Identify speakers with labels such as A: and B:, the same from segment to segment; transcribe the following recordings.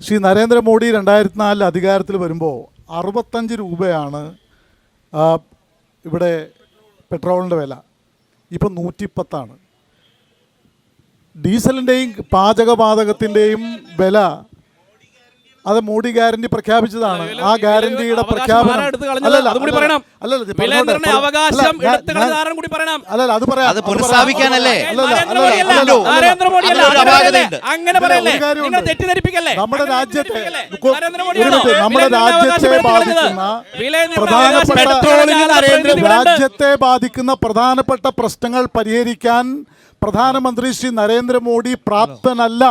A: ശ്രീ നരേന്ദ്രമോദി 2004 അധികാരത്തിൽ വരുമ്പോൾ 65 രൂപയാണ് ഇവിടെ പെട്രോളിൻ്റെ വില. ഇപ്പം 110 ഡീസലിൻ്റെയും പാചകവാതകത്തിൻ്റെയും വില അത് മോഡി ഗ്യാരണ്ടി പ്രഖ്യാപിച്ചതാണ്. ആ ഗ്യാരണ്ടിയുടെ പ്രഖ്യാപനം നമ്മുടെ രാജ്യത്തെ ബാധിക്കുന്ന പ്രധാനപ്പെട്ട പ്രശ്നങ്ങൾ പരിഹരിക്കാൻ പ്രധാനമന്ത്രി ശ്രീ നരേന്ദ്രമോദി പ്രാപ്തനല്ല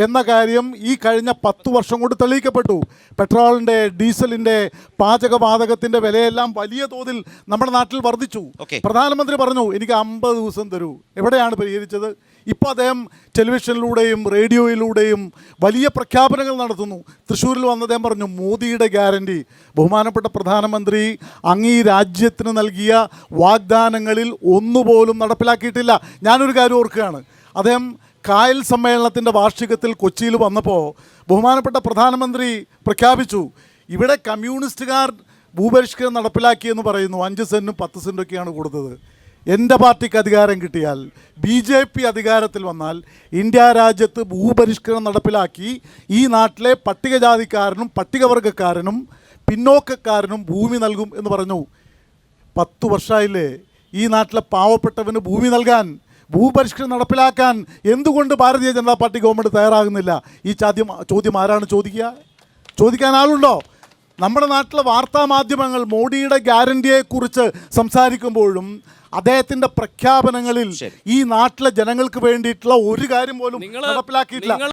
A: എന്ന കാര്യം ഈ കഴിഞ്ഞ 10 വർഷം കൊണ്ട് തെളിയിക്കപ്പെട്ടു. പെട്രോളിൻ്റെ, ഡീസലിൻ്റെ, പാചകവാതകത്തിൻ്റെ വിലയെല്ലാം വലിയ തോതിൽ നമ്മുടെ നാട്ടിൽ വർദ്ധിച്ചു. പ്രധാനമന്ത്രി പറഞ്ഞു എനിക്ക് 50 ദിവസം തരൂ. എവിടെയാണ് പരിഹരിച്ചത്? ഇപ്പോൾ അദ്ദേഹം ടെലിവിഷനിലൂടെയും റേഡിയോയിലൂടെയും വലിയ പ്രഖ്യാപനങ്ങൾ നടത്തുന്നു. തൃശ്ശൂരിൽ വന്ന് അദ്ദേഹം പറഞ്ഞു മോദിയുടെ ഗ്യാരണ്ടി. ബഹുമാനപ്പെട്ട പ്രധാനമന്ത്രി അങ്ങ് ഈ രാജ്യത്തിന് നൽകിയ വാഗ്ദാനങ്ങളിൽ ഒന്നുപോലും നടപ്പിലാക്കിയിട്ടില്ല. ഞാനൊരു കാര്യം ഓർക്കുകയാണ്. അദ്ദേഹം കായൽ സമ്മേളനത്തിൻ്റെ വാർഷികത്തിൽ കൊച്ചിയിൽ വന്നപ്പോൾ ബഹുമാനപ്പെട്ട പ്രധാനമന്ത്രി പ്രഖ്യാപിച്ചു ഇവിടെ കമ്മ്യൂണിസ്റ്റുകാർ ഭൂപരിഷ്കരണം നടപ്പിലാക്കിയെന്ന് പറയുന്നു. 5 സെൻറ്റും 10 സെൻറ്റൊക്കെയാണ് കൊടുത്തത്. എൻ്റെ പാർട്ടിക്ക് അധികാരം കിട്ടിയാൽ, BJP അധികാരത്തിൽ വന്നാൽ ഇന്ത്യ രാജ്യത്ത് ഭൂപരിഷ്കരണം നടപ്പിലാക്കി ഈ നാട്ടിലെ പട്ടികജാതിക്കാരനും പട്ടികവർഗക്കാരനും പിന്നോക്കക്കാരനും ഭൂമി നൽകും എന്ന് പറഞ്ഞു. 10 വർഷമായില്ലേ ഈ നാട്ടിലെ പാവപ്പെട്ടവന് ഭൂമി നൽകാൻ, ഭൂപരിഷ്കരണം നടപ്പിലാക്കാൻ എന്തുകൊണ്ട് ഭാരതീയ ജനതാ പാർട്ടി ഗവൺമെൻറ് തയ്യാറാകുന്നില്ല? ഈ ചോദ്യം ആരാണ് ചോദിക്കാൻ ആളുണ്ടോ? നമ്മുടെ നാട്ടിലെ വാർത്താ മാധ്യമങ്ങൾ മോഡിയുടെ ഗ്യാരണ്ടിയെക്കുറിച്ച് സംസാരിക്കുമ്പോഴും അദ്ദേഹത്തിൻ്റെ പ്രഖ്യാപനങ്ങളിൽ ഈ നാട്ടിലെ ജനങ്ങൾക്ക് വേണ്ടിയിട്ടുള്ള ഒരു കാര്യം പോലും നടപ്പിലാക്കിയിട്ടില്ല.